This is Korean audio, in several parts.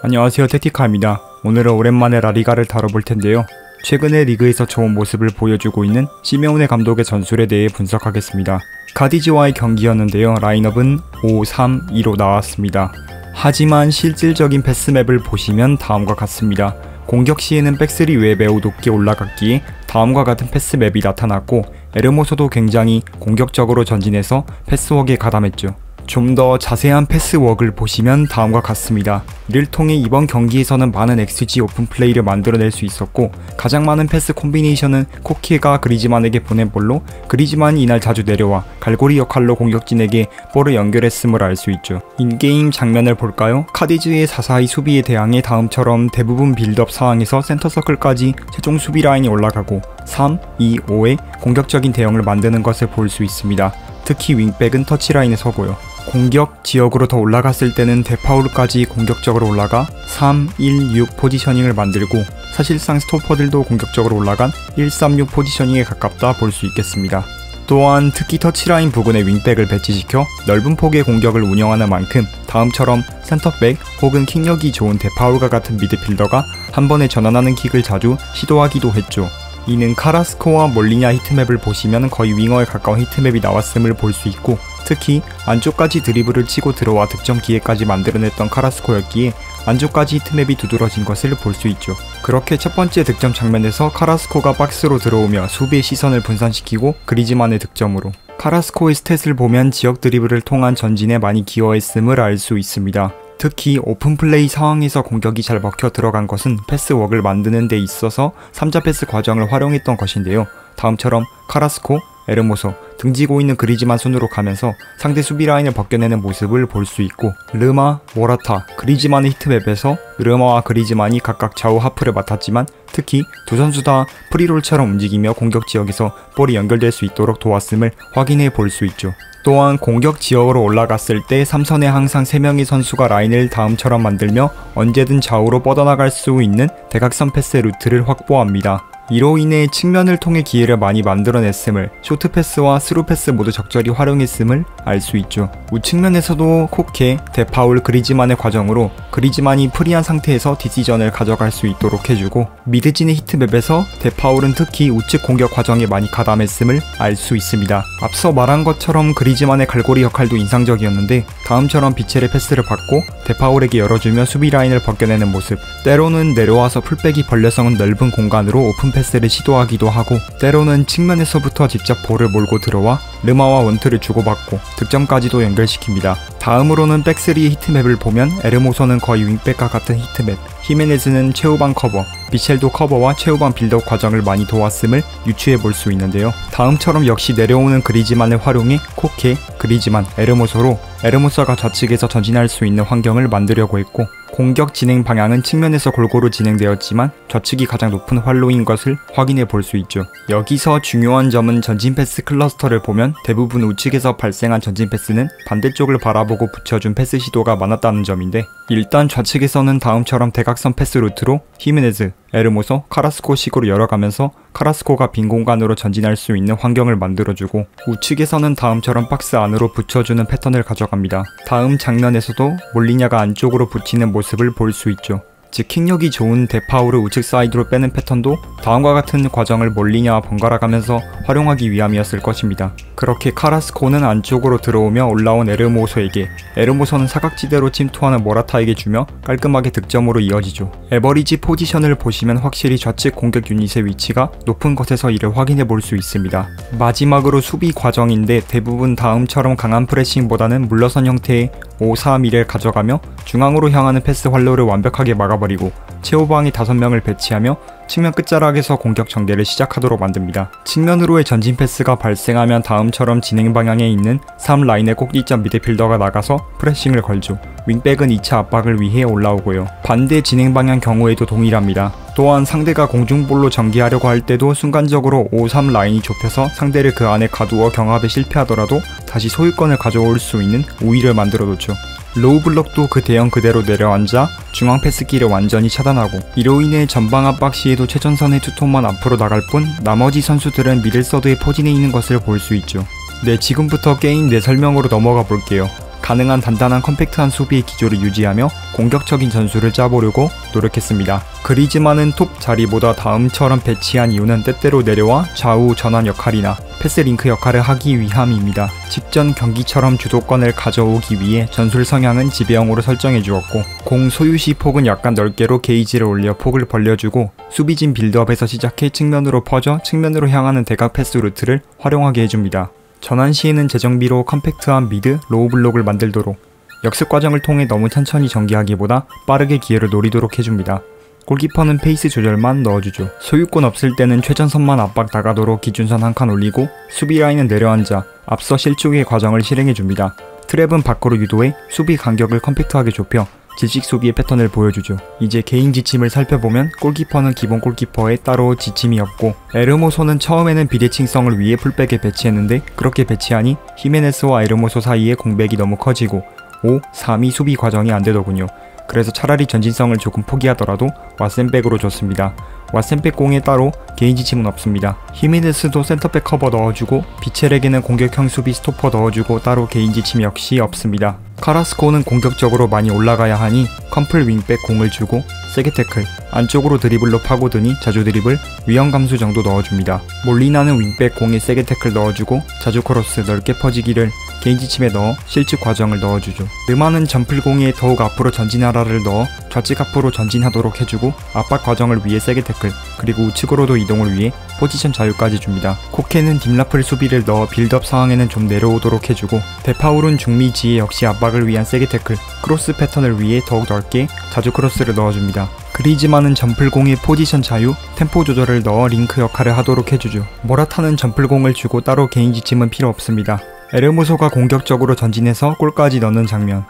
안녕하세요, 테티카입니다. 오늘은 오랜만에 라리가를 다뤄볼 텐데요. 최근에 리그에서 좋은 모습을 보여주고 있는 시메오네 감독의 전술에 대해 분석하겠습니다. 카디즈와의 경기였는데요. 라인업은 5-3-2로 나왔습니다. 하지만 실질적인 패스맵을 보시면 다음과 같습니다. 공격 시에는 백스리 외에 매우 높게 올라갔기에 다음과 같은 패스맵이 나타났고, 에르모소도 굉장히 공격적으로 전진해서 패스웍에 가담했죠. 좀 더 자세한 패스웍을 보시면 다음과 같습니다. 이를 통해 이번 경기에서는 많은 XG 오픈 플레이를 만들어낼 수 있었고, 가장 많은 패스 콤비네이션은 코키가 그리즈만에게 보낸 볼로 그리즈만이 이날 자주 내려와 갈고리 역할로 공격진에게 볼을 연결했음을 알 수 있죠. 인게임 장면을 볼까요? 카디즈의 4-4-2 수비에 대항해 다음처럼 대부분 빌드업 상황에서 센터서클까지 최종 수비 라인이 올라가고 3-2-5의 공격적인 대형을 만드는 것을 볼 수 있습니다. 특히 윙백은 터치라인에 서고요. 공격 지역으로 더 올라갔을 때는 데파울까지 공격적으로 올라가 3-1-6 포지셔닝을 만들고, 사실상 스토퍼들도 공격적으로 올라간 1-3-6 포지셔닝에 가깝다 볼 수 있겠습니다. 또한 특히 터치라인 부근에 윙백을 배치시켜 넓은 폭의 공격을 운영하는 만큼 다음처럼 센터백 혹은 킥력이 좋은 데파울과 같은 미드필더가 한 번에 전환하는 킥을 자주 시도하기도 했죠. 이는 카라스코와 몰리냐 히트맵을 보시면 거의 윙어에 가까운 히트맵이 나왔음을 볼 수 있고, 특히 안쪽까지 드리블을 치고 들어와 득점 기회까지 만들어냈던 카라스코였기에 안쪽까지 히트맵이 두드러진 것을 볼 수 있죠. 그렇게 첫 번째 득점 장면에서 카라스코가 박스로 들어오며 수비의 시선을 분산시키고 그리즈만의 득점으로, 카라스코의 스탯을 보면 지역 드리블을 통한 전진에 많이 기여했음을 알 수 있습니다. 특히 오픈플레이 상황에서 공격이 잘 먹혀 들어간 것은 패스웍을 만드는 데 있어서 3자 패스 과정을 활용했던 것인데요. 다음처럼 카라스코, 에르모소, 등지고 있는 그리즈만 손으로 가면서 상대 수비 라인을 벗겨내는 모습을 볼 수 있고, 르마, 모라타, 그리즈만의 히트맵에서 르마와 그리즈만이 각각 좌우 하프를 맡았지만 특히 두 선수 다 프리롤처럼 움직이며 공격 지역에서 볼이 연결될 수 있도록 도왔음을 확인해 볼 수 있죠. 또한 공격 지역으로 올라갔을 때 3선에 항상 3명의 선수가 라인을 다음처럼 만들며 언제든 좌우로 뻗어나갈 수 있는 대각선 패스 루트를 확보합니다. 이로 인해 측면을 통해 기회를 많이 만들어냈음을, 쇼트 패스와 스루 패스 모두 적절히 활용했음을 알 수 있죠. 우측면에서도 코케, 데파울, 그리즈만의 과정으로 그리즈만이 프리한 상태에서 디시전을 가져갈 수 있도록 해주고, 미드진의 히트맵에서 데파울은 특히 우측 공격 과정에 많이 가담했음을 알 수 있습니다. 앞서 말한 것처럼 그리즈만의 갈고리 역할도 인상적이었는데, 다음처럼 비첼의 패스를 받고 데파울에게 열어주며 수비 라인을 벗겨내는 모습, 때로는 내려와서 풀백이 벌려서는 넓은 공간으로 오픈 패스를 시도하기도 하고, 때로는 측면에서부터 직접 볼을 몰고 들어와 르마와 원투를 주고받고 득점까지도 연결시킵니다. 다음으로는 백스리의 히트맵을 보면 에르모소는 거의 윙백과 같은 히트맵, 히메네즈는 최후방 커버, 비첼도 커버와 최후방 빌드업 과정을 많이 도왔음을 유추해 볼 수 있는데요. 다음처럼 역시 내려오는 그리즈만을 활용해 코케, 그리즈만, 에르모소로 에르모소가 좌측에서 전진할 수 있는 환경을 만들려고 했고, 공격 진행 방향은 측면에서 골고루 진행되었지만 좌측이 가장 높은 활로인 것을 확인해 볼 수 있죠. 여기서 중요한 점은 전진 패스 클러스터를 보면 대부분 우측에서 발생한 전진 패스는 반대쪽을 바라보고 붙여준 패스 시도가 많았다는 점인데, 일단 좌측에서는 다음처럼 대각선 패스 루트로 히메네즈, 에르모소, 카라스코 식으로 열어가면서 카라스코가 빈 공간으로 전진할 수 있는 환경을 만들어주고, 우측에서는 다음처럼 박스 안으로 붙여주는 패턴을 가져갑니다. 다음 장면에서도 몰리냐가 안쪽으로 붙이는 모습을 볼 수 있죠. 즉 킥력이 좋은 데파울을 우측 사이드로 빼는 패턴도 다음과 같은 과정을 몰리냐와 번갈아 가면서 활용하기 위함이었을 것입니다. 그렇게 카라스코는 안쪽으로 들어오며 올라온 에르모소에게, 에르모소는 사각지대로 침투하는 모라타에게 주며 깔끔하게 득점으로 이어지죠. 에버리지 포지션을 보시면 확실히 좌측 공격 유닛의 위치가 높은 것에서 이를 확인해 볼 수 있습니다. 마지막으로 수비 과정인데 대부분 다음처럼 강한 프레싱보다는 물러선 형태의 5-3-1을 가져가며 중앙으로 향하는 패스 활로를 완벽하게 막아버리고 최후방에 5명을 배치하며 측면 끝자락에서 공격 전개를 시작하도록 만듭니다. 측면으로의 전진 패스가 발생하면 다음처럼 진행 방향에 있는 3라인의 꼭지점 미드필더가 나가서 프레싱을 걸죠. 윙백은 2차 압박을 위해 올라오고요. 반대 진행 방향 경우에도 동일합니다. 또한 상대가 공중볼로 전개하려고 할 때도 순간적으로 5-3 라인이 좁혀서 상대를 그 안에 가두어 경합에 실패하더라도 다시 소유권을 가져올 수 있는 우위를 만들어놓죠. 로우 블럭도 그 대형 그대로 내려앉아 중앙 패스기를 완전히 차단하고, 이로 인해 전방 압박 시에도 최전선의 투톱만 앞으로 나갈 뿐 나머지 선수들은 미들서드에 포진해 있는 것을 볼 수 있죠. 네, 지금부터 게임 내 설명으로 넘어가 볼게요. 가능한 단단한 컴팩트한 수비의 기조를 유지하며 공격적인 전술을 짜보려고 노력했습니다. 그리즈만은 톱 자리보다 다음처럼 배치한 이유는 때때로 내려와 좌우 전환 역할이나 패스 링크 역할을 하기 위함입니다. 직전 경기처럼 주도권을 가져오기 위해 전술 성향은 지배형으로 설정해 주었고, 공 소유 시 폭은 약간 넓게로 게이지를 올려 폭을 벌려주고, 수비진 빌드업에서 시작해 측면으로 퍼져 측면으로 향하는 대각 패스 루트를 활용하게 해줍니다. 전환 시에는 재정비로 컴팩트한 미드, 로우 블록을 만들도록, 역습 과정을 통해 너무 천천히 전개하기보다 빠르게 기회를 노리도록 해줍니다. 골키퍼는 페이스 조절만 넣어주죠. 소유권 없을 때는 최전선만 압박 나가도록 기준선 한 칸 올리고, 수비 라인은 내려앉아 앞서 실축의 과정을 실행해줍니다. 트랩은 밖으로 유도해 수비 간격을 컴팩트하게 좁혀 질식 수비의 패턴을 보여주죠. 이제 개인 지침을 살펴보면 골키퍼는 기본 골키퍼에 따로 지침이 없고, 에르모소는 처음에는 비대칭성을 위해 풀백에 배치했는데, 그렇게 배치하니 히메네스와 에르모소 사이에 공백이 너무 커지고 5, 3이 수비 과정이 안되더군요. 그래서 차라리 전진성을 조금 포기하더라도 왓센백으로 줬습니다. 왓센백 공에 따로 개인 지침은 없습니다. 히메네스도 센터백 커버 넣어주고, 비첼에게는 공격형 수비 스토퍼 넣어주고 따로 개인 지침 역시 없습니다. 카라스코는 공격적으로 많이 올라가야 하니 컴플 윙백 공을 주고 세게 태클, 안쪽으로 드리블로 파고드니 자주 드리블, 위험 감수 정도 넣어줍니다. 몰리나는 윙백 공에 세게 태클 넣어주고 자주 크로스 넓게 퍼지기를 개인 지침에 넣어 실축 과정을 넣어주죠. 르마는 점플공에 더욱 앞으로 전진하라를 넣어 좌측 앞으로 전진하도록 해주고, 압박 과정을 위해 세게 태클, 그리고 우측으로도 이동을 위해 포지션 자유까지 줍니다. 코케는 딥라플 수비를 넣어 빌드업 상황에는 좀 내려오도록 해주고, 데파울은 중미 지에 역시 압박을 위한 세게 태클, 크로스 패턴을 위해 더욱 넓게 자주 크로스를 넣어줍니다. 그리즈만은 점플공에 포지션 자유, 템포 조절을 넣어 링크 역할을 하도록 해주죠. 모라타는 점플공을 주고 따로 개인 지침은 필요 없습니다. 에르모소가 공격적으로 전진해서 골까지 넣는 장면.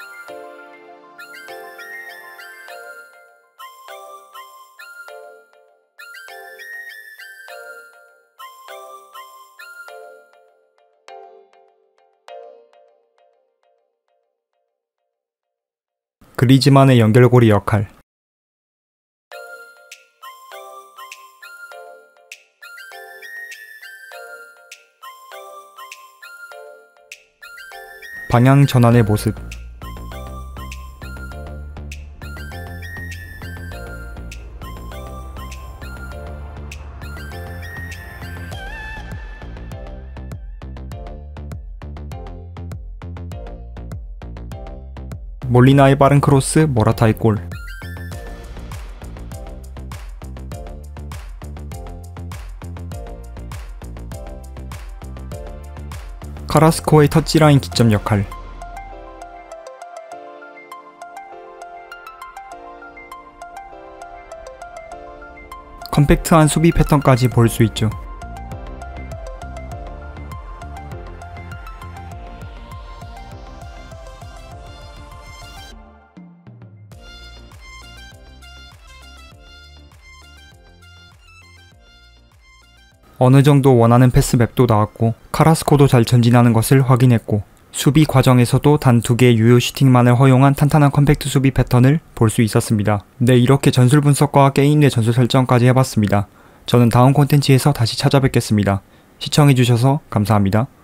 그리즈만의 연결고리 역할. 방향 전환의 모습. 몰리나의 빠른 크로스, 모라타의 골. 카라스코의 터치라인 기점 역할. 컴팩트한 수비 패턴까지 볼 수 있죠. 어느 정도 원하는 패스 맵도 나왔고, 카라스코도 잘 전진하는 것을 확인했고, 수비 과정에서도 단 2개의 유효 슈팅만을 허용한 탄탄한 컴팩트 수비 패턴을 볼 수 있었습니다. 네, 이렇게 전술 분석과 게임 내 전술 설정까지 해봤습니다. 저는 다음 콘텐츠에서 다시 찾아뵙겠습니다. 시청해주셔서 감사합니다.